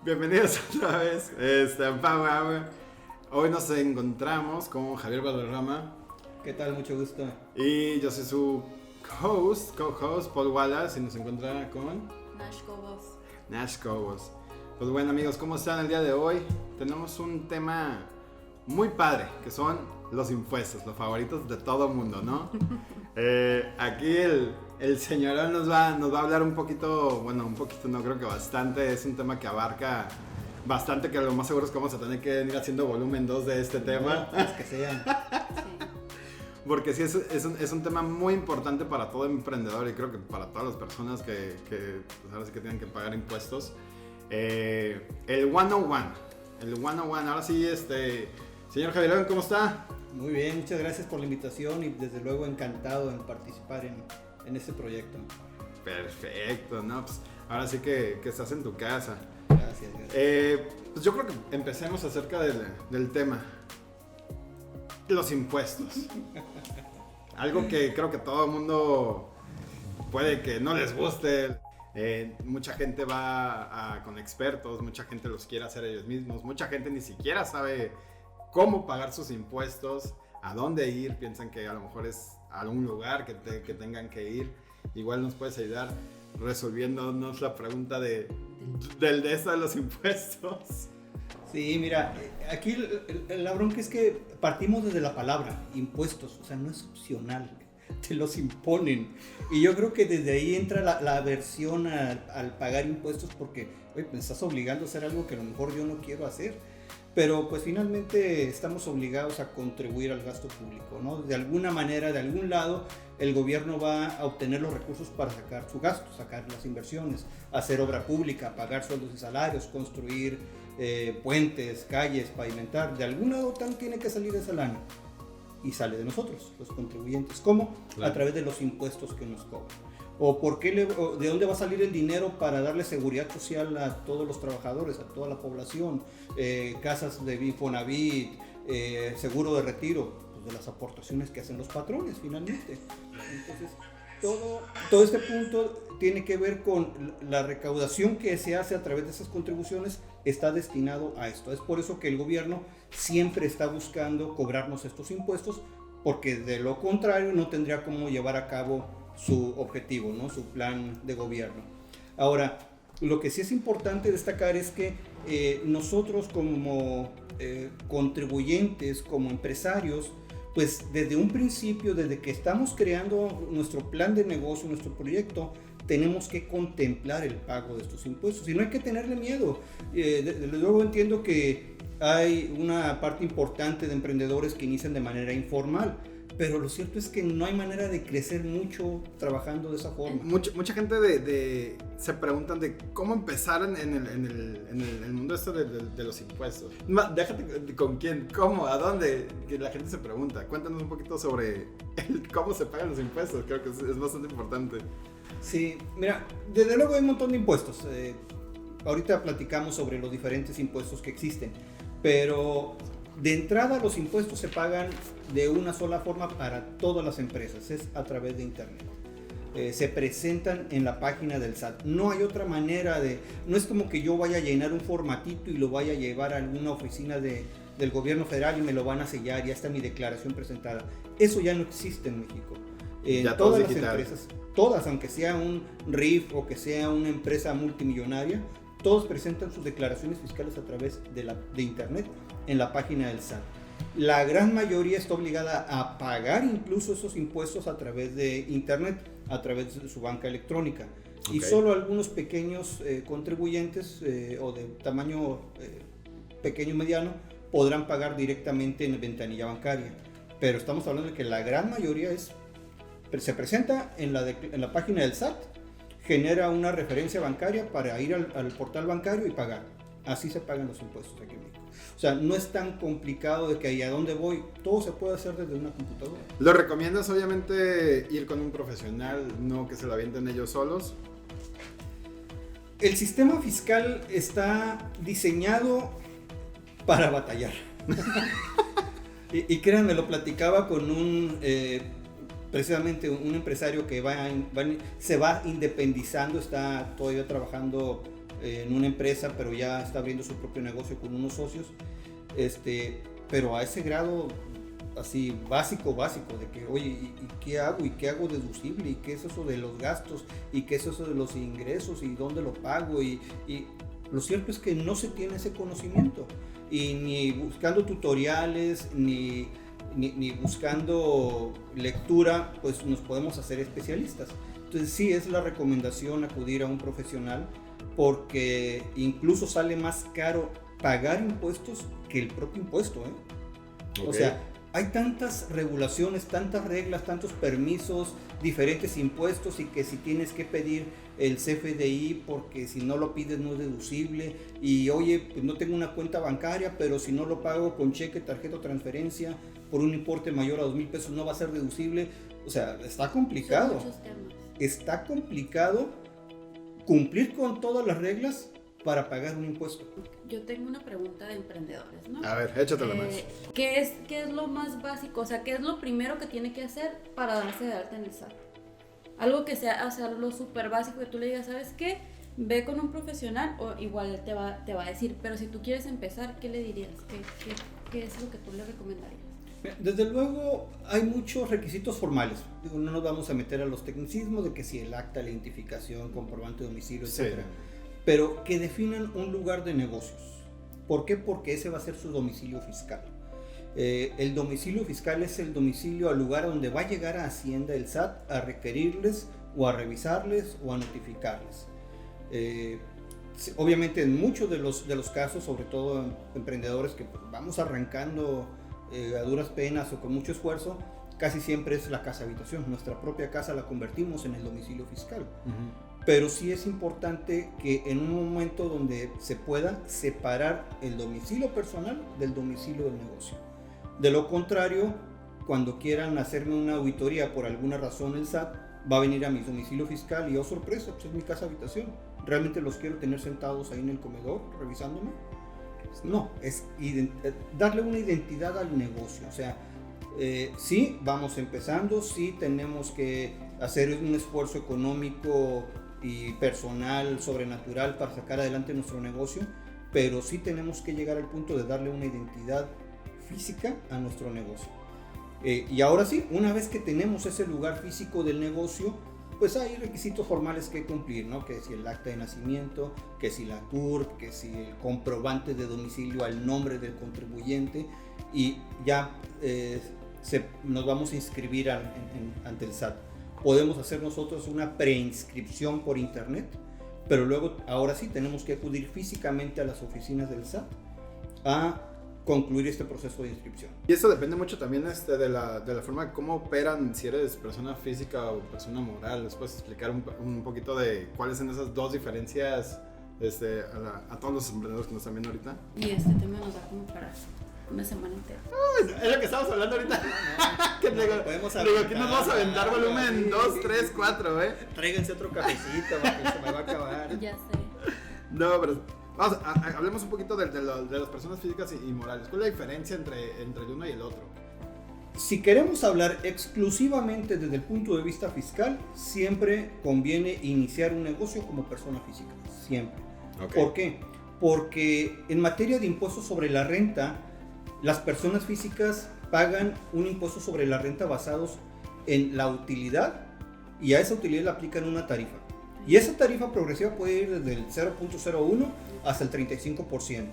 Bienvenidos otra vez a Power Hour. Hoy nos encontramos con Javier Valderrama. ¿Qué tal? Mucho gusto. Y yo soy su co-host, Paul Wallace, y nos encuentra con Nash Cobos. Pues bueno, amigos, ¿cómo están el día de hoy? Tenemos un tema muy padre, que son los impuestos, los favoritos de todo mundo, ¿no? Aquí el señorón nos va a hablar un poquito, no, creo que bastante. Es un tema que abarca bastante, que lo más seguro es que vamos a tener que ir haciendo volumen 2 de este tema. Los que sean. Porque sí, es un tema muy importante para todo emprendedor y creo que para todas las personas que pues ahora sí que tienen que pagar impuestos. El 101, ahora sí, señor Javier, ¿cómo está? Muy bien, muchas gracias por la invitación y desde luego encantado en participar en este proyecto. Perfecto, ¿no? Pues ahora sí que estás en tu casa. Gracias. Pues yo creo que empecemos acerca del tema. Los impuestos. Algo que creo que todo el mundo puede que no les guste. Mucha gente va con expertos, mucha gente los quiere hacer ellos mismos, mucha gente ni siquiera sabe cómo pagar sus impuestos, a dónde ir, piensan que a lo mejor es a algún lugar que tengan que ir. Igual nos puedes ayudar resolviéndonos la pregunta de eso de los impuestos. Sí, mira, aquí la bronca es que partimos desde la palabra, impuestos, o sea, no es opcional, te los imponen. Y yo creo que desde ahí entra la aversión al pagar impuestos porque, oye, me estás obligando a hacer algo que a lo mejor yo no quiero hacer. Pero pues finalmente estamos obligados a contribuir al gasto público, ¿no? De alguna manera, de algún lado, el gobierno va a obtener los recursos para sacar su gasto, sacar las inversiones, hacer obra pública, pagar sueldos y salarios, construir puentes, calles, pavimentar. De algún lado tiene que salir esa lana y sale de nosotros, los contribuyentes. ¿Cómo? Claro. A través de los impuestos que nos cobran. ¿O de dónde va a salir el dinero para darle seguridad social a todos los trabajadores, a toda la población? Casas de Infonavit, seguro de retiro, pues de las aportaciones que hacen los patrones finalmente. Entonces, todo este punto tiene que ver con la recaudación que se hace a través de esas contribuciones, está destinado a esto. Es por eso que el gobierno siempre está buscando cobrarnos estos impuestos, porque de lo contrario no tendría cómo llevar a cabo su objetivo, ¿no? Su plan de gobierno. Ahora, lo que sí es importante destacar es que nosotros como contribuyentes, como empresarios, pues desde un principio, desde que estamos creando nuestro plan de negocio, nuestro proyecto, tenemos que contemplar el pago de estos impuestos y no hay que tenerle miedo. Luego entiendo que hay una parte importante de emprendedores que inician de manera informal, pero lo cierto es que no hay manera de crecer mucho trabajando de esa forma. Mucha gente se preguntan de cómo empezar en el mundo de los impuestos. Déjate con quién, cómo, a dónde, que la gente se pregunta. Cuéntanos un poquito sobre cómo se pagan los impuestos, creo que es bastante importante. Sí, mira, desde luego hay un montón de impuestos. Ahorita platicamos sobre los diferentes impuestos que existen, pero de entrada los impuestos se pagan de una sola forma para todas las empresas, es a través de internet. Se presentan en la página del SAT. No hay otra manera no es como que yo vaya a llenar un formatito y lo vaya a llevar a alguna oficina del gobierno federal y me lo van a sellar, ya está mi declaración presentada. Eso ya no existe en México. Ya todas las empresas, todas, aunque sea un RIF o que sea una empresa multimillonaria, todos presentan sus declaraciones fiscales a través de internet en la página del SAT. La gran mayoría está obligada a pagar incluso esos impuestos a través de internet, a través de su banca electrónica. Okay. Y solo algunos pequeños contribuyentes o de tamaño pequeño y mediano podrán pagar directamente en la ventanilla bancaria. Pero estamos hablando de que la gran mayoría se presenta en la página del SAT, genera una referencia bancaria para ir al portal bancario y pagar. Así se pagan los impuestos aquí en México. O sea, no es tan complicado de que ahí a dónde voy, todo se puede hacer desde una computadora. ¿Lo recomiendas obviamente ir con un profesional, no que se lo avienten ellos solos? El sistema fiscal está diseñado para batallar. y créanme, lo platicaba con precisamente un empresario que se va independizando, está todavía trabajando en una empresa, pero ya está abriendo su propio negocio con unos socios, pero a ese grado así básico, de que, oye, ¿y qué hago? ¿Y qué hago deducible? ¿Y qué es eso de los gastos? ¿Y qué es eso de los ingresos? ¿Y dónde lo pago? Y lo cierto es que no se tiene ese conocimiento. Y ni buscando tutoriales, ni buscando lectura, pues nos podemos hacer especialistas. Entonces sí es la recomendación acudir a un profesional, porque incluso sale más caro pagar impuestos que el propio impuesto, ¿eh? Okay. O sea, hay tantas regulaciones, tantas reglas, tantos permisos, diferentes impuestos, y que si tienes que pedir el CFDI porque si no lo pides no es deducible, y oye, pues no tengo una cuenta bancaria, pero si no lo pago con cheque, tarjeta o transferencia por un importe mayor a 2,000 pesos no va a ser deducible. O sea, está complicado. Está complicado cumplir con todas las reglas para pagar un impuesto. Yo tengo una pregunta de emprendedores, ¿no? A ver, échatela más. ¿Qué es lo más básico? O sea, ¿qué es lo primero que tiene que hacer para darse de alta en el SAT? Algo que sea, o sea, lo súper básico, que tú le digas, ¿sabes qué? Ve con un profesional, o igual te va a decir, pero si tú quieres empezar, ¿qué le dirías? ¿Qué es lo que tú le recomendarías? Desde luego hay muchos requisitos formales. Digo, no nos vamos a meter a los tecnicismos de que si el acta, la identificación, comprobante de domicilio, sí, etc. Pero que definan un lugar de negocios. ¿Por qué? Porque ese va a ser su domicilio fiscal. El domicilio fiscal es el domicilio, al lugar donde va a llegar a Hacienda, el SAT, a requerirles o a revisarles o a notificarles. Obviamente en muchos de los casos, sobre todo en emprendedores que pues, vamos arrancando a duras penas o con mucho esfuerzo, casi siempre es la casa habitación. Nuestra propia casa la convertimos en el domicilio fiscal. Uh-huh. Pero sí es importante que en un momento donde se pueda separar el domicilio personal del domicilio del negocio. De lo contrario, cuando quieran hacerme una auditoría por alguna razón, el SAT va a venir a mi domicilio fiscal y, oh sorpresa, pues es mi casa habitación. ¿Realmente los quiero tener sentados ahí en el comedor revisándome? No, es darle una identidad al negocio. O sea, sí, vamos empezando, sí tenemos que hacer un esfuerzo económico y personal sobrenatural para sacar adelante nuestro negocio, pero sí tenemos que llegar al punto de darle una identidad física a nuestro negocio. Y ahora sí, una vez que tenemos ese lugar físico del negocio, pues hay requisitos formales que cumplir, ¿no? Que si el acta de nacimiento, que si la CURP, que si el comprobante de domicilio al nombre del contribuyente, y ya nos vamos a inscribir ante el SAT. Podemos hacer nosotros una preinscripción por internet, pero luego, ahora sí, tenemos que acudir físicamente a las oficinas del SAT a concluir este proceso de inscripción. Y eso depende mucho también de la forma de cómo operan, si eres persona física o persona moral. ¿Les puedes explicar un poquito de cuáles son esas dos diferencias a todos los emprendedores que nos están viendo ahorita? Y este tema nos da como para una semana entera. Es lo que estamos hablando ahorita. Aquí nos vamos a aventar volumen 2, 3, 4, Tráiganse otro cafecito, porque se me va a acabar. Ya sé. No, pero vamos, hablemos un poquito de las personas físicas y morales. ¿Cuál es la diferencia entre el uno y el otro? Si queremos hablar exclusivamente desde el punto de vista fiscal, siempre conviene iniciar un negocio como persona física. Siempre. Okay. ¿Por qué? Porque en materia de impuestos sobre la renta, las personas físicas pagan un impuesto sobre la renta basados en la utilidad, y a esa utilidad le aplican una tarifa. Y esa tarifa progresiva puede ir desde el 0.01 hasta el 35%.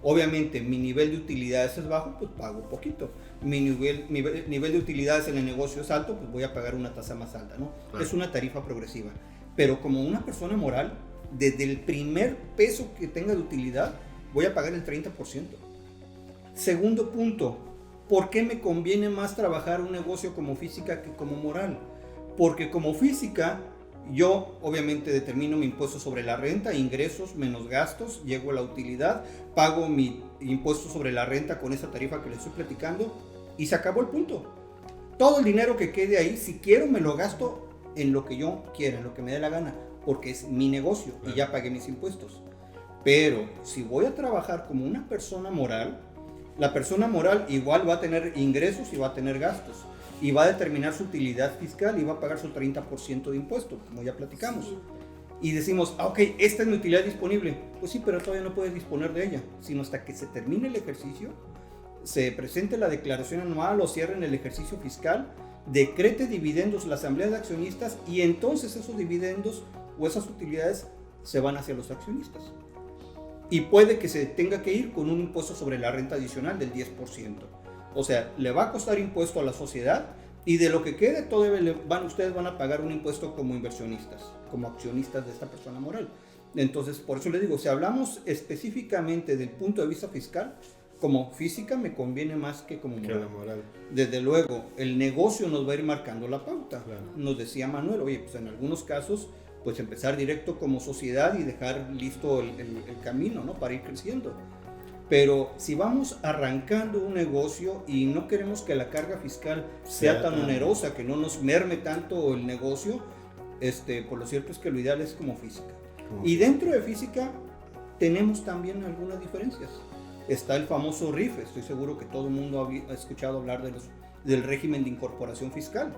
Obviamente, mi nivel de utilidades es bajo, pues pago poquito. Mi nivel de utilidades en el negocio es alto, pues voy a pagar una tasa más alta, ¿no? Claro. Es una tarifa progresiva. Pero como una persona moral, desde el primer peso que tenga de utilidad, voy a pagar el 30%. Segundo punto, ¿por qué me conviene más trabajar un negocio como física que como moral? Porque como física, yo obviamente determino mi impuesto sobre la renta, ingresos menos gastos, llego a la utilidad, pago mi impuesto sobre la renta con esa tarifa que les estoy platicando y se acabó el punto. Todo el dinero que quede ahí, si quiero, me lo gasto en lo que yo quiera, en lo que me dé la gana, porque es mi negocio y ya pagué mis impuestos. Pero si voy a trabajar como una persona moral, la persona moral igual va a tener ingresos y va a tener gastos, y va a determinar su utilidad fiscal y va a pagar su 30% de impuesto, como ya platicamos. Sí. y decimos, ok, esta es mi utilidad disponible. Pues sí, pero todavía no puedes disponer de ella, sino hasta que se termine el ejercicio, se presente la declaración anual o cierren el ejercicio fiscal, decrete dividendos la asamblea de accionistas y entonces esos dividendos o esas utilidades se van hacia los accionistas. Y puede que se tenga que ir con un impuesto sobre la renta adicional del 10%. O sea, le va a costar impuesto a la sociedad y de lo que quede todavía ustedes van a pagar un impuesto como inversionistas, como accionistas de esta persona moral. Entonces, por eso le digo, si hablamos específicamente del punto de vista fiscal, como física me conviene más que como moral. Desde luego, el negocio nos va a ir marcando la pauta. Claro. Nos decía Manuel, oye, pues en algunos casos, pues empezar directo como sociedad y dejar listo el camino, ¿no? Para ir creciendo. Pero si vamos arrancando un negocio y no queremos que la carga fiscal sea tan onerosa, que no nos merme tanto el negocio, pues lo cierto es que lo ideal es como física. Y dentro de física tenemos también algunas diferencias. Está el famoso RIF, estoy seguro que todo el mundo ha escuchado hablar del régimen de incorporación fiscal.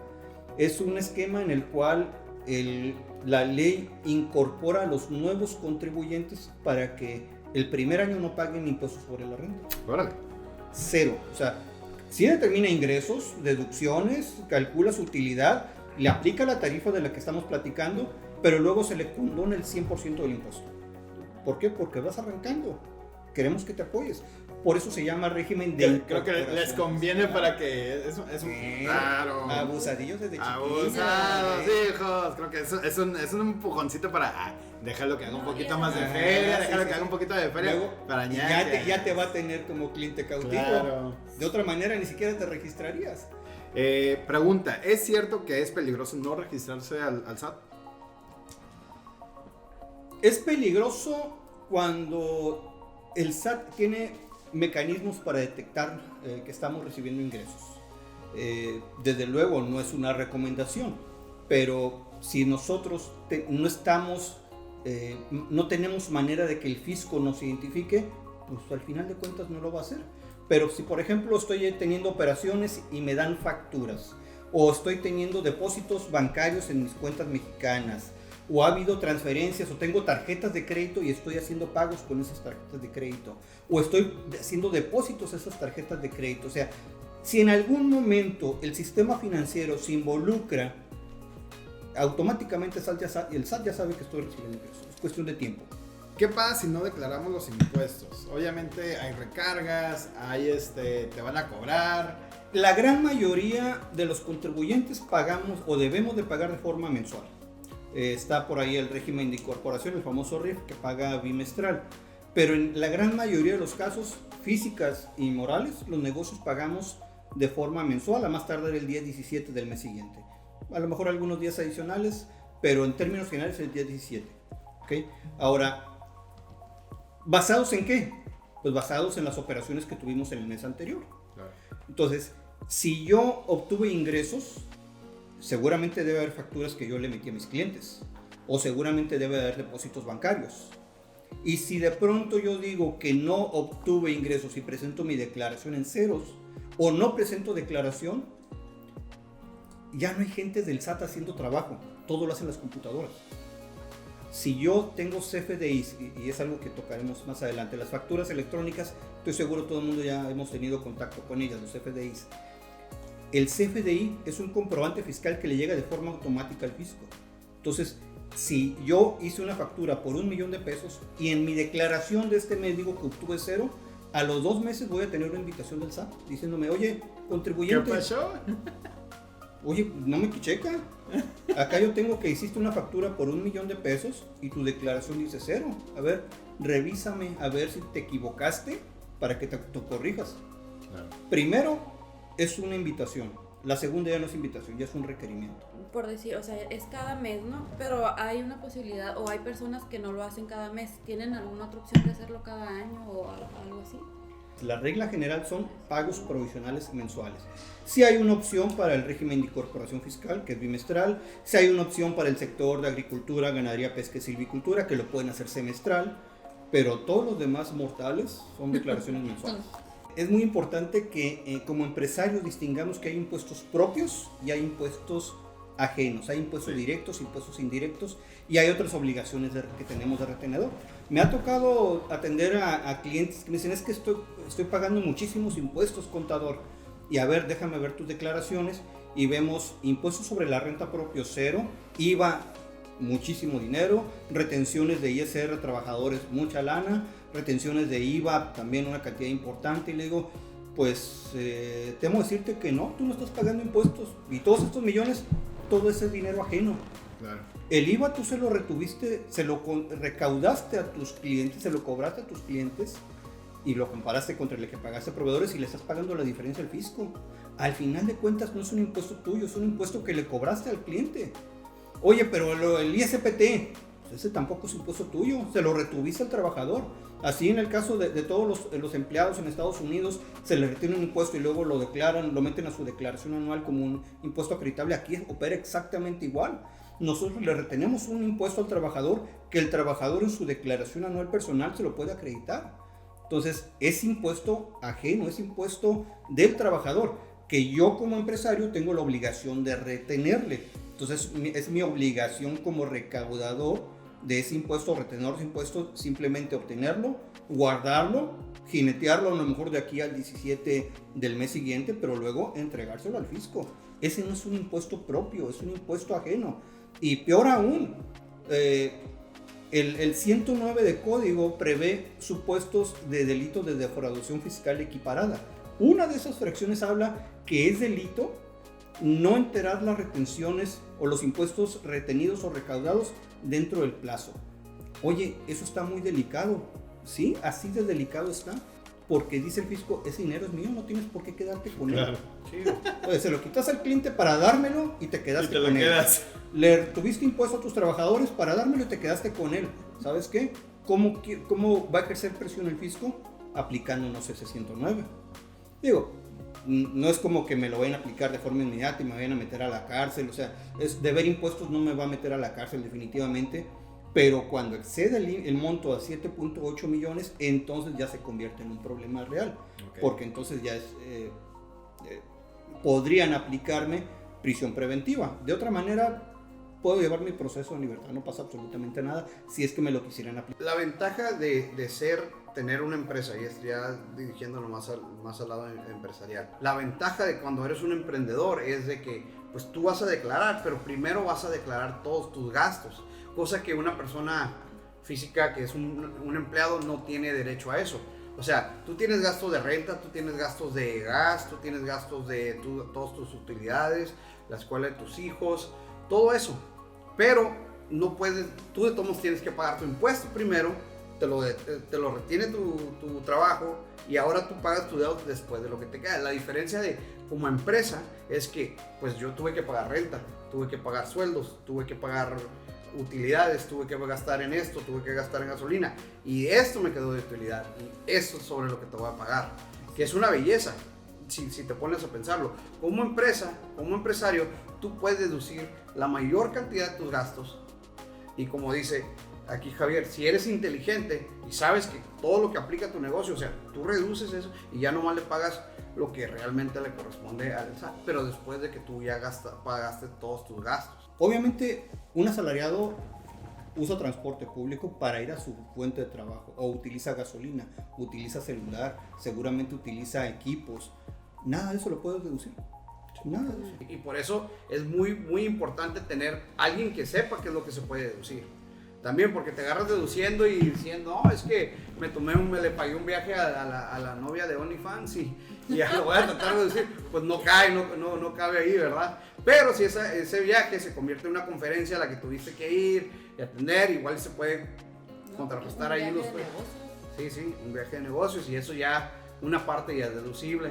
Es un esquema en el cual la ley incorpora a los nuevos contribuyentes para que el primer año no paguen impuestos sobre la renta. Órale. Cero. O sea, sí determina ingresos, deducciones, calcula su utilidad, le aplica la tarifa de la que estamos platicando, pero luego se le condona el 100% del impuesto. ¿Por qué? Porque vas arrancando. Queremos que te apoyes. Por eso se llama régimen de Creo que les conviene para que es un claro. Abusadillos desde chiquitos. Abusados, hijos. Creo que es un empujoncito para dejarlo que haga un poquito más de feria, dejarlo que haga un poquito de feria. Luego, para ya te va a tener como cliente cautivo. Claro. De otra manera ni siquiera te registrarías. Pregunta, ¿es cierto que es peligroso no registrarse al SAT? Es peligroso cuando el SAT tiene mecanismos para detectar que estamos recibiendo ingresos. Desde luego no es una recomendación, pero si nosotros no tenemos manera de que el fisco nos identifique, pues al final de cuentas no lo va a hacer. Pero si por ejemplo estoy teniendo operaciones y me dan facturas, o estoy teniendo depósitos bancarios en mis cuentas mexicanas, o ha habido transferencias, o tengo tarjetas de crédito y estoy haciendo pagos con esas tarjetas de crédito, o estoy haciendo depósitos a esas tarjetas de crédito. O sea, si en algún momento el sistema financiero se involucra, automáticamente el SAT ya sabe que estoy recibiendo ingresos. Es cuestión de tiempo. ¿Qué pasa si no declaramos los impuestos? Obviamente hay recargas, te van a cobrar. La gran mayoría de los contribuyentes pagamos o debemos de pagar de forma mensual. Está por ahí el régimen de incorporación, el famoso RIF, que paga bimestral. Pero en la gran mayoría de los casos, físicas y morales, los negocios pagamos de forma mensual, a más tardar el día 17 del mes siguiente. A lo mejor algunos días adicionales, pero en términos generales el día 17. ¿Okay? Ahora, ¿basados en qué? Pues basados en las operaciones que tuvimos en el mes anterior. Claro. Entonces, si yo obtuve ingresos, seguramente debe haber facturas que yo le metí a mis clientes, o seguramente debe haber depósitos bancarios. Y si de pronto yo digo que no obtuve ingresos y presento mi declaración en ceros, o no presento declaración, ya no hay gente del SAT haciendo trabajo, todo lo hacen las computadoras. Si yo tengo CFDIs, y es algo que tocaremos más adelante, las facturas electrónicas, estoy seguro todo el mundo ya hemos tenido contacto con ellas, los CFDIs. El CFDI es un comprobante fiscal que le llega de forma automática al fisco. Entonces, si yo hice una factura por $1,000,000 y en mi declaración de este mes digo que obtuve 0, a los 2 meses voy a tener una invitación del SAT diciéndome, oye, contribuyente. ¿Qué pasó? Oye, no me checa. Acá yo tengo que hiciste una factura por $1,000,000 y tu declaración dice 0. A ver, revísame a ver si te equivocaste para que te corrijas. Claro. Primero, es una invitación. La segunda ya no es invitación, ya es un requerimiento. Por decir, o sea, es cada mes, ¿no? Pero hay una posibilidad, o hay personas que no lo hacen cada mes. ¿Tienen alguna otra opción de hacerlo cada año o algo así? La regla general son pagos provisionales mensuales. Si hay una opción para el régimen de incorporación fiscal, que es bimestral. Si hay una opción para el sector de agricultura, ganadería, pesca y silvicultura, que lo pueden hacer semestral. Pero todos los demás mortales son declaraciones mensuales. Es muy importante que como empresarios distingamos que hay impuestos propios y hay impuestos ajenos. Hay impuestos directos, impuestos indirectos y hay otras obligaciones que tenemos de retenedor. Me ha tocado atender a clientes que me dicen, es que estoy pagando muchísimos impuestos, contador. Y a ver, déjame ver tus declaraciones y vemos impuestos sobre la renta propio 0, IVA muchísimo dinero, retenciones de ISR a trabajadores mucha lana, retenciones de IVA también una cantidad importante. Y le digo, pues temo decirte que no, tú no estás pagando impuestos y todos estos millones, todo ese dinero ajeno. Claro. El IVA tú se lo retuviste, recaudaste a tus clientes, se lo cobraste a tus clientes y lo comparaste contra el que pagaste a proveedores y le estás pagando la diferencia al fisco. Al final de cuentas no es un impuesto tuyo, es un impuesto que le cobraste al cliente. Oye, pero el ISPT, pues ese tampoco es impuesto tuyo, se lo retuviste al trabajador. Así en el caso de todos los empleados en Estados Unidos, se les retiene un impuesto y luego lo declaran, lo meten a su declaración anual como un impuesto acreditable. Aquí opera exactamente igual. Nosotros le retenemos un impuesto al trabajador que el trabajador en su declaración anual personal se lo puede acreditar. Entonces, es impuesto ajeno, es impuesto del trabajador, que yo como empresario tengo la obligación de retenerle. Entonces, es mi obligación como recaudador de ese impuesto, retenedor de impuestos, simplemente obtenerlo, guardarlo, jinetearlo a lo mejor de aquí al 17 del mes siguiente, pero luego entregárselo al fisco. Ese no es un impuesto propio, es un impuesto ajeno. Y peor aún, el 109 de código prevé supuestos de delitos de defraudación fiscal equiparada. Una de esas fracciones habla que es delito no enterar las retenciones o los impuestos retenidos o recaudados dentro del plazo. Oye, eso está muy delicado, ¿sí? Así de delicado está, porque dice el fisco, ese dinero es mío, no tienes por qué quedarte con él. Sí. Oye, se lo quitas al cliente para dármelo y te quedaste con él. Le tuviste impuesto a tus trabajadores para dármelo y te quedaste con él. ¿Sabes qué? ¿Cómo va a ejercer presión el fisco? Aplicándonos ese 109. Digo, no es como que me lo vayan a aplicar de forma inmediata y me vayan a meter a la cárcel. O sea, deber impuestos no me va a meter a la cárcel definitivamente. Pero cuando excede el monto a 7.8 millones, entonces ya se convierte en un problema real. Okay. Porque entonces ya podrían aplicarme prisión preventiva. De otra manera, puedo llevar mi proceso en libertad, no pasa absolutamente nada si es que me lo quisieran aplicar. La ventaja de tener una empresa, y estoy ya dirigiéndolo más al lado empresarial, la ventaja de cuando eres un emprendedor es de que pues tú vas a declarar, pero primero vas a declarar todos tus gastos, cosa que una persona física que es un empleado no tiene derecho a eso. O sea, tú tienes gastos de renta, tú tienes gastos de gas, tú tienes gastos de todas tus utilidades, la escuela de tus hijos, todo eso. Pero no puedes, tú de todos modos tienes que pagar tu impuesto primero, te lo retiene tu trabajo y ahora tú pagas tu deuda después de lo que te queda. La diferencia de como empresa es que pues yo tuve que pagar renta, tuve que pagar sueldos, tuve que pagar utilidades, tuve que gastar en esto, tuve que gastar en gasolina y esto me quedó de utilidad y esto es sobre lo que te voy a pagar, que es una belleza si te pones a pensarlo. Como empresa, como empresario, tú puedes deducir la mayor cantidad de tus gastos y como dice aquí Javier, si eres inteligente y sabes que todo lo que aplica a tu negocio, o sea, tú reduces eso y ya nomás le pagas lo que realmente le corresponde al SAT, pero después de que tú ya pagaste todos tus gastos. Obviamente, un asalariado usa transporte público para ir a su fuente de trabajo, o utiliza gasolina, utiliza celular, seguramente utiliza equipos. Nada de eso lo puedes deducir. Nada de eso. Y por eso es muy, muy importante tener alguien que sepa qué es lo que se puede deducir. También porque te agarras deduciendo y diciendo, no, es que me le pagué un viaje a la novia de OnlyFans y ya lo voy a tratar de deducir. Pues no cabe ahí, ¿verdad? Pero si ese viaje se convierte en una conferencia a la que tuviste que ir y atender, igual se puede contrarrestar ahí los... Sí, un viaje de negocios y eso ya, una parte ya es deducible.